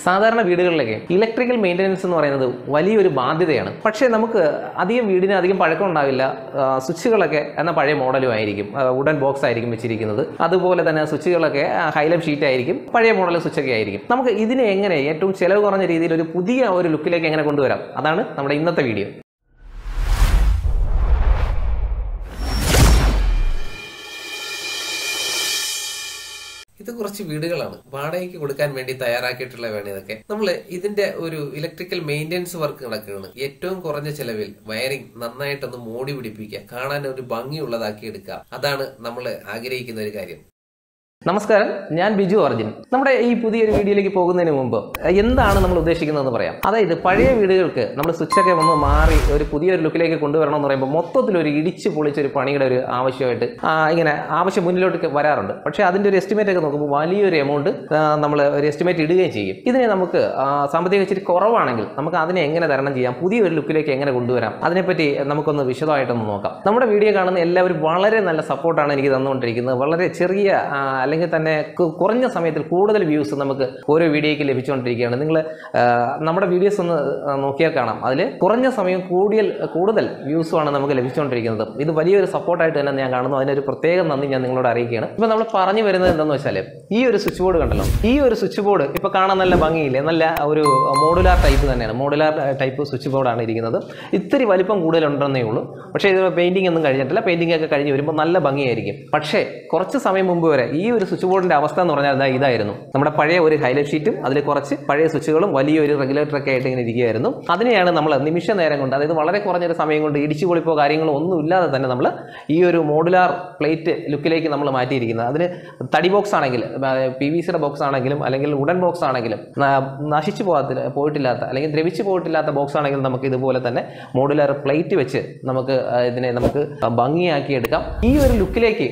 സാധാരണ വീടുകളിലൊക്കെ electrical maintenance എന്ന് പറയുന്നത് വലിയൊരു ബാധ്യതയാണ്. പക്ഷേ നമുക്ക് വീടിന് അധികം പഴക്കം ഉണ്ടാവില്ല. സ്വിച്ചുകളൊക്കെ എന്നാൽ പഴയ മോഡലും ആയിരിക്കും, വുഡൻ ബോക്സ് ആയിരിക്കും വെച്ചിരിക്കുന്നത്. അതുപോലെ തന്നെ സ്വിച്ചുകളൊക്കെ ഹൈലൈറ്റ് ഷീറ്റ് ആയിരിക്കും, പഴയ മോഡൽ സ്വിച്ചൊക്കെ ആയിരിക്കും. നമുക്ക് ഇതിനെ എങ്ങനെ ഏറ്റവും ചിലവ് കുറഞ്ഞ രീതിയിൽ ഒരു പുതിയ ഒരു ലുക്കിലേക്ക് എങ്ങനെ കൊണ്ടുവരാം, അതാണ് നമ്മുടെ ഇന്നത്തെ വീഡിയോ. ഇത് കുറച്ച് വീടുകളാണ് വാടകയ്ക്ക് കൊടുക്കാൻ വേണ്ടി തയ്യാറാക്കിയിട്ടുള്ളതാണ്. ഇതൊക്കെ നമ്മൾ ഇതിന്റെ ഒരു ഇലക്ട്രിക്കൽ മെയിൻ്റെനൻസ് വർക്ക് നടക്കുകയാണ്. ഏറ്റവും കുറഞ്ഞ ചെലവിൽ വയറിംഗ് നന്നായിട്ടൊന്ന് മോടി പിടിപ്പിക്കുക, കാണാൻ ഒരു ഭംഗിയുള്ളതാക്കി എടുക്കുക, അതാണ് നമ്മൾ ആഗ്രഹിക്കുന്ന ഒരു കാര്യം. നമസ്കാരം, ഞാൻ ബിജുവർജുൻ. നമ്മുടെ ഈ പുതിയൊരു വീഡിയോയിലേക്ക് പോകുന്നതിന് മുമ്പ് എന്താണ് നമ്മൾ ഉദ്ദേശിക്കുന്നതെന്ന് പറയാം. അതായത് പഴയ വീടുകൾക്ക് നമ്മൾ സ്വിച്ചൊക്കെ ഒന്ന് മാറി ഒരു പുതിയൊരു ലുക്കിലേക്ക് കൊണ്ടുവരണം എന്ന് പറയുമ്പോൾ മൊത്തത്തിൽ ഒരു ഇടിച്ച് പൊളിച്ചൊരു പണിയുടെ ഒരു ആവശ്യമായിട്ട് ഇങ്ങനെ ആവശ്യം മുന്നിലോട്ട് വരാറുണ്ട്. പക്ഷേ അതിൻ്റെ ഒരു എസ്റ്റിമേറ്റ് ഒക്കെ നോക്കുമ്പോൾ വലിയൊരു എമൗണ്ട് നമ്മൾ ഒരു എസ്റ്റിമേറ്റ് ഇടുകയും ചെയ്യും. ഇതിനെ നമുക്ക് സാമ്പത്തിക ഇച്ചിരി കുറവാണെങ്കിൽ നമുക്ക് അതിനെ എങ്ങനെ തരണം ചെയ്യാം, പുതിയൊരു ലുക്കിലേക്ക് എങ്ങനെ കൊണ്ടുവരാം, അതിനെപ്പറ്റി നമുക്കൊന്ന് വിശദമായിട്ടൊന്ന് നോക്കാം. നമ്മുടെ വീഡിയോ കാണുന്ന എല്ലാവരും വളരെ നല്ല സപ്പോർട്ടാണ് എനിക്ക് തന്നുകൊണ്ടിരിക്കുന്നത്. വളരെ ചെറിയ അല്ലെങ്കിൽ തന്നെ കുറഞ്ഞ സമയത്തിൽ കൂടുതൽ വ്യൂസ് നമുക്ക് ഓരോ വീഡിയോയ്ക്ക് ലഭിച്ചുകൊണ്ടിരിക്കുകയാണ്. നിങ്ങൾ നമ്മുടെ വീഡിയോസ് ഒന്ന് നോക്കിയാൽ കാണാം, അതിൽ കുറഞ്ഞ സമയം കൂടുതൽ വ്യൂസുമാണ് നമുക്ക് ലഭിച്ചുകൊണ്ടിരിക്കുന്നത്. ഇത് വലിയൊരു സപ്പോർട്ടായിട്ട് തന്നെ ഞാൻ കാണുന്നു. അതിനൊരു പ്രത്യേക നന്ദി ഞാൻ നിങ്ങളോട് അറിയിക്കുകയാണ്. ഇപ്പോൾ നമ്മൾ പറഞ്ഞു വരുന്നത് എന്താണെന്ന് വെച്ചാൽ, ഈ ഒരു സ്വിച്ച് ബോർഡ് കണ്ടല്ലോ, ഈ ഒരു സ്വിച്ച് ബോർഡ് ഇപ്പോൾ കാണാൻ നല്ല ഭംഗിയില്ലേ, നല്ല ഒരു മോഡുലാർ ടൈപ്പ് തന്നെയാണ്. മോഡുലാർ ടൈപ്പ് സ്വിച്ച് ബോർഡാണ് ഇരിക്കുന്നത്. ഇത്തിരി വലിപ്പം കൂടുതലുണ്ടെന്നേ ഉള്ളൂ. പക്ഷേ ഇത് പെയിൻറ്റിംഗ് ഒന്നും കഴിഞ്ഞിട്ടില്ല. പെയിൻറ്റിംഗ് ഒക്കെ കഴിഞ്ഞ് വരുമ്പോൾ നല്ല ഭംഗിയായിരിക്കും. പക്ഷേ കുറച്ച് സമയം മുമ്പ് വരെ ഈ ഒരു സ്വിച്ച് ബോർഡിന്റെ അവസ്ഥ എന്ന് പറഞ്ഞാൽ ഇതായിരുന്നു. നമ്മുടെ പഴയ ഒരു ഹൈലൈറ്റ് ഷീറ്റും അതിൽ കുറച്ച് പഴയ സ്വിച്ചുകളും വലിയൊരു റെഗുലേറ്ററൊക്കെ ആയിട്ട് ഇങ്ങനെ ഇരിക്കുകയായിരുന്നു. അതിനെയാണ് നമ്മൾ നിമിഷ നേരം കൊണ്ട്, അതായത് വളരെ കുറഞ്ഞൊരു സമയം കൊണ്ട് ഇടിച്ചു പൊളിപ്പോ കാര്യങ്ങളോ ഒന്നും ഇല്ലാതെ തന്നെ നമ്മൾ ഈ ഒരു മോഡുലാർ പ്ലേറ്റ് ലുക്കിലേക്ക് നമ്മൾ മാറ്റിയിരിക്കുന്നത്. അതിന് തടി ബോക്സ് ആണെങ്കിലും PVC ബോക്സ് ആണെങ്കിലും അല്ലെങ്കിൽ വുഡൻ ബോക്സ് ആണെങ്കിലും നശിച്ചു പോയിട്ടില്ലാത്ത അല്ലെങ്കിൽ ദ്രവിച്ചു പോയിട്ടില്ലാത്ത ബോക്സ് ആണെങ്കിലും നമുക്ക് ഇതുപോലെ തന്നെ മോഡുലാർ പ്ലേറ്റ് വെച്ച് നമുക്ക് ഭംഗിയാക്കി എടുക്കാം. ഈ ഒരു ലുക്കിലേക്ക്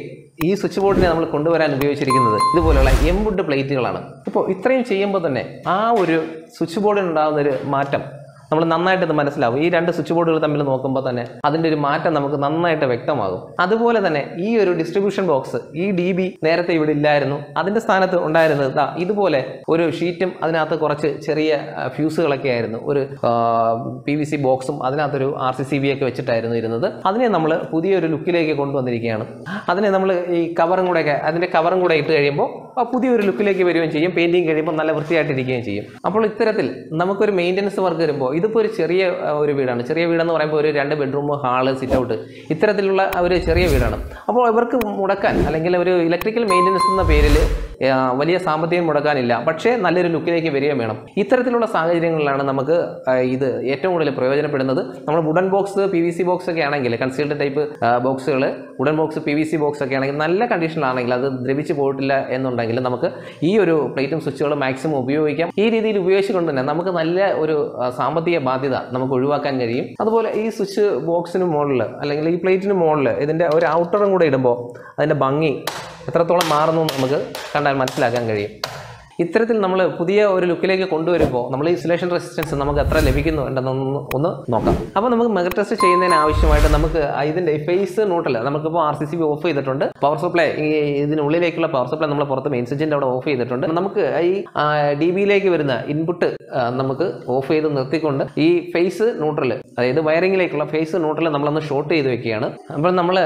ഈ സ്വിച്ച് ബോർഡിനെ നമ്മൾ കൊണ്ടുവരാൻ ഉപയോഗിച്ചിരിക്കുന്നത് ഇതുപോലെയുള്ള എംവുഡ് പ്ലേറ്റുകളാണ്. ഇപ്പോൾ ഇത്രയും ചെയ്യുമ്പോൾ തന്നെ ആ ഒരു സ്വിച്ച് ബോർഡിനുണ്ടാകുന്നൊരു മാറ്റം നമ്മൾ നന്നായിട്ട് മനസ്സിലാവും. ഈ രണ്ട് സ്വിച്ച് ബോർഡുകൾ തമ്മിൽ നോക്കുമ്പോൾ തന്നെ അതിൻ്റെ ഒരു മാറ്റം നമുക്ക് നന്നായിട്ട് വ്യക്തമാകും. അതുപോലെ തന്നെ ഈ ഒരു ഡിസ്ട്രിബ്യൂഷൻ ബോക്സ്, ഈ DB നേരത്തെ ഇവിടെ ഇല്ലായിരുന്നു. അതിൻ്റെ സ്ഥാനത്ത് ഉണ്ടായിരുന്നത് ഇതുപോലെ ഒരു ഷീറ്റും അതിനകത്ത് കുറച്ച് ചെറിയ ഫ്യൂസുകളൊക്കെ ആയിരുന്നു. ഒരു PVC ബോക്സും അതിനകത്തൊരു RCCB ഒക്കെ വെച്ചിട്ടായിരുന്നു ഇരുന്നത്. അതിനെ നമ്മൾ പുതിയൊരു ലുക്കിലേക്ക് കൊണ്ടുവന്നിരിക്കുകയാണ്. അതിനെ നമ്മൾ ഈ അതിൻ്റെ കവറും കൂടെ ഇട്ട് കഴിയുമ്പോൾ പുതിയൊരു ലുക്കിലേക്ക് വരികയും ചെയ്യും. പെയിൻറ്റിങ് കഴിയുമ്പോൾ നല്ല വൃത്തിയായിട്ടിരിക്കുകയും ചെയ്യും. അപ്പോൾ ഇത്തരത്തിൽ നമുക്കൊരു മെയിൻ്റനൻസ് വർക്ക് വരുമ്പോൾ, ഇതിപ്പോൾ ഒരു ചെറിയ ഒരു വീടാണ്. ചെറിയ വീടെന്ന് പറയുമ്പോൾ ഒരു 2 ബെഡ്റൂം, ഹാള്, സിറ്റ് ഔട്ട്, ഇത്തരത്തിലുള്ള ഒരു ചെറിയ വീടാണ്. അപ്പോൾ ഇവർക്ക് മുടക്കാൻ അല്ലെങ്കിൽ ഒരു ഇലക്ട്രിക്കൽ മെയിൻ്റനൻസ് എന്ന പേരിൽ വലിയ സാമ്പത്തികം മുടക്കാനില്ല. പക്ഷേ നല്ലൊരു ലുക്കിലേക്ക് വരികയും വേണം. ഇത്തരത്തിലുള്ള സാഹചര്യങ്ങളിലാണ് നമുക്ക് ഇത് ഏറ്റവും കൂടുതൽ പ്രയോജനപ്പെടുന്നത്. നമ്മൾ വുഡൻ ബോക്സ്, PVC ബോക്സ് ഒക്കെ ആണെങ്കിൽ, കൺസീൽഡ് ടൈപ്പ് ബോക്സുകൾ, വുഡൻ ബോക്സ്, PVC ബോക്സ് ഒക്കെ ആണെങ്കിൽ നല്ല കണ്ടീഷനിലാണെങ്കിൽ, അത് ദ്രവിച്ച് പോയിട്ടില്ല എന്നുണ്ടെങ്കിൽ നമുക്ക് ഈ ഒരു പ്ലേറ്റും സ്വിച്ചുകളും മാക്സിമം ഉപയോഗിക്കാം. ഈ രീതിയിൽ ഉപയോഗിച്ചുകൊണ്ട് തന്നെ നമുക്ക് നല്ല ഒരു സാമ്പത്തിക ബാധ്യത നമുക്ക് ഒഴിവാക്കാൻ കഴിയും. അതുപോലെ ഈ സ്വിച്ച് ബോക്സിന് മുകളിൽ അല്ലെങ്കിൽ ഈ പ്ലേറ്റിന് മുകളിൽ ഇതിൻ്റെ ഒരു ഔട്ടറും കൂടെ ഇടുമ്പോൾ അതിൻ്റെ ഭംഗി എത്രത്തോളം മാറുന്നു നമുക്ക് കണ്ടാൽ മനസ്സിലാക്കാൻ കഴിയും. ഇത്തരത്തിൽ നമ്മൾ പുതിയ ഒരു ലുക്കിലേക്ക് കൊണ്ടുവരുമ്പോൾ നമ്മൾ ഇൻസുലേഷൻ റെസിസ്റ്റൻസ് നമുക്ക് എത്ര ലഭിക്കുന്നു ഒന്ന് നോക്കാം. അപ്പോൾ നമുക്ക് മെഗർ ടെസ്റ്റ് ചെയ്യുന്നതിന് ആവശ്യമായിട്ട് നമുക്ക് ഇതിൻ്റെ ഫേസ് ന്യൂട്രൽ നമുക്കിപ്പോൾ RCCB ഓഫ് ചെയ്തിട്ടുണ്ട്. പവർ സപ്ലൈ ഇതിനുള്ളിലേക്കുള്ള പവർ സപ്ലൈ നമ്മൾ പുറത്ത് മെയിൻ സ്വിച്ചിൻ്റെ അവിടെ ഓഫ് ചെയ്തിട്ടുണ്ട്. നമുക്ക് ഈ DBയിലേക്ക് വരുന്ന ഇൻപുട്ട് നമുക്ക് ഓഫ് ചെയ്ത് നിർത്തിക്കൊണ്ട് ഈ ഫേസ് ന്യൂട്രൽ, അതായത് വയറിങ്ങിലേക്കുള്ള ഫേസ് ന്യൂട്രൽ നമ്മളൊന്ന് ഷോർട്ട് ചെയ്ത് വെക്കുകയാണ്. അപ്പോൾ നമ്മൾ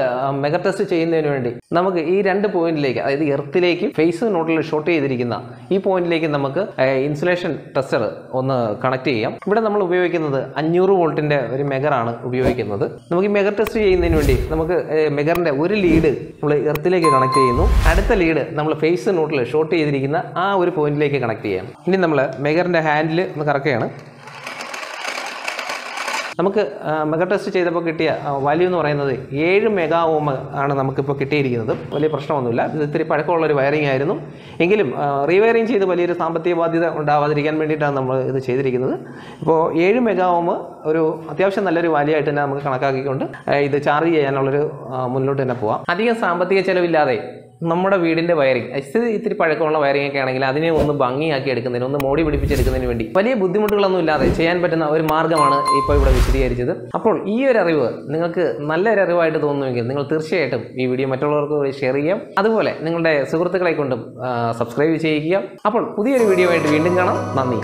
മെഗർ ടെസ്റ്റ് ചെയ്യുന്നതിന് വേണ്ടി നമുക്ക് ഈ 2 പോയിന്റിലേക്ക്, അതായത് എർത്തിലേക്ക് ഫേസ് ന്യൂട്രൽ ഷോർട്ട് ചെയ്തിരിക്കുന്ന ഈ പോയിന്റിലേക്ക് നമുക്ക് ഇൻസുലേഷൻ ടെസ്റ്റർ ഒന്ന് കണക്ട് ചെയ്യാം. ഇവിടെ നമ്മൾ ഉപയോഗിക്കുന്നത് 500 വോൾട്ടിന്റെ ഒരു മെഗറാണ് ഉപയോഗിക്കുന്നത്. നമുക്ക് ഈ മെഗർ ടെസ്റ്റ് ചെയ്യുന്നതിന് വേണ്ടി നമുക്ക് മെഗറിന്റെ ഒരു ലീഡ് നമ്മൾ എർത്തിലേക്ക് കണക്ട് ചെയ്യുന്നു. അടുത്ത ലീഡ് നമ്മൾ ഫേസ് ന്യൂട്രൽ ഷോർട്ട് ചെയ്തിരിക്കുന്ന ആ ഒരു പോയിന്റിലേക്ക് കണക്ട് ചെയ്യാം. ഇനി നമ്മൾ മെഗറിന്റെ ഹാൻഡിൽ ഒന്ന് കറക്കുകയാണ്. നമുക്ക് മെഗർ ടെസ്റ്റ് ചെയ്തപ്പോൾ കിട്ടിയ വാല്യൂ എന്ന് പറയുന്നത് 7 മെഗാ ഓം ആണ് നമുക്കിപ്പോൾ കിട്ടിയിരിക്കുന്നത്. വലിയ പ്രശ്നമൊന്നുമില്ല. ഇത് ഇത്തിരി പഴക്കമുള്ളൊരു വയറിംഗ് ആയിരുന്നു. എങ്കിലും റീവയറിംഗ് ചെയ്ത് വലിയൊരു സാമ്പത്തിക ബാധ്യത ഉണ്ടാവാതിരിക്കാൻ വേണ്ടിയിട്ടാണ് നമ്മൾ ഇത് ചെയ്തിരിക്കുന്നത്. ഇപ്പോൾ 7 മെഗാ ഓം ഒരു അത്യാവശ്യം നല്ലൊരു വാല്യൂ ആയിട്ട് തന്നെ നമുക്ക് കണക്കാക്കിക്കൊണ്ട് ഇത് ചാർജ് ചെയ്യാനുള്ളൊരു മുന്നോട്ട് തന്നെ പോവാം. അധികം സാമ്പത്തിക ചെലവില്ലാതെ നമ്മുടെ വീടിൻ്റെ വയറിംഗ് ഇത്തിരി പഴക്കമുള്ള വയറിംഗ് ഒക്കെ ആണെങ്കിൽ അതിനെ ഒന്ന് ഭംഗിയാക്കി എടുക്കുന്നതിന്, ഒന്ന് മോടി പിടിപ്പിച്ചെടുക്കുന്നതിന് വേണ്ടി വലിയ ബുദ്ധിമുട്ടുകളൊന്നും ഇല്ലാതെ ചെയ്യാൻ പറ്റുന്ന ഒരു മാർഗ്ഗമാണ് ഇപ്പോൾ ഇവിടെ വിശദീകരിച്ചത്. അപ്പോൾ ഈ ഒരു അറിവ് നിങ്ങൾക്ക് നല്ലൊരു അറിവായിട്ട് തോന്നുമെങ്കിൽ നിങ്ങൾ തീർച്ചയായിട്ടും ഈ വീഡിയോ മറ്റുള്ളവർക്ക് ഷെയർ ചെയ്യാം. അതുപോലെ നിങ്ങളുടെ സുഹൃത്തുക്കളെ കൊണ്ടും സബ്സ്ക്രൈബ് ചെയ്യുക. അപ്പോൾ പുതിയൊരു വീഡിയോ ആയിട്ട് വീണ്ടും കാണാം. നന്ദി.